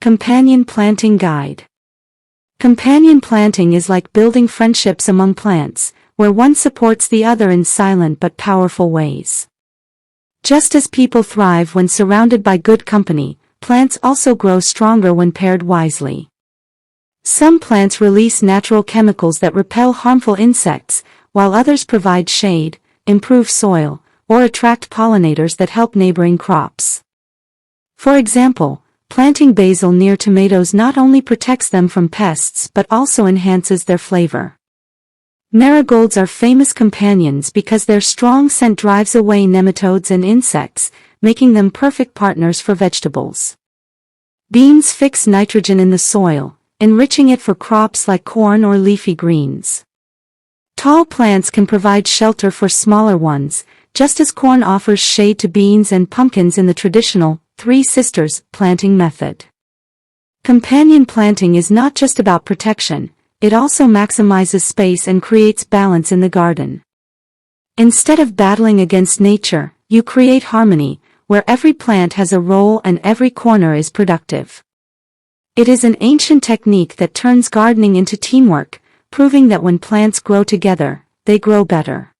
Companion Planting Guide. Companion planting is like building friendships among plants, where one supports the other in silent but powerful ways. Just as people thrive when surrounded by good company, plants also grow stronger when paired wisely. Some plants release natural chemicals that repel harmful insects, while others provide shade, improve soil, or attract pollinators that help neighboring crops. For example, planting basil near tomatoes not only protects them from pests but also enhances their flavor. Marigolds are famous companions because their strong scent drives away nematodes and insects, making them perfect partners for vegetables. Beans fix nitrogen in the soil, enriching it for crops like corn or leafy greens. Tall plants can provide shelter for smaller ones, just as corn offers shade to beans and pumpkins in the traditional Three Sisters planting method. Companion planting is not just about protection, it also maximizes space and creates balance in the garden. Instead of battling against nature, you create harmony, where every plant has a role and every corner is productive. It is an ancient technique that turns gardening into teamwork, proving that when plants grow together, they grow better.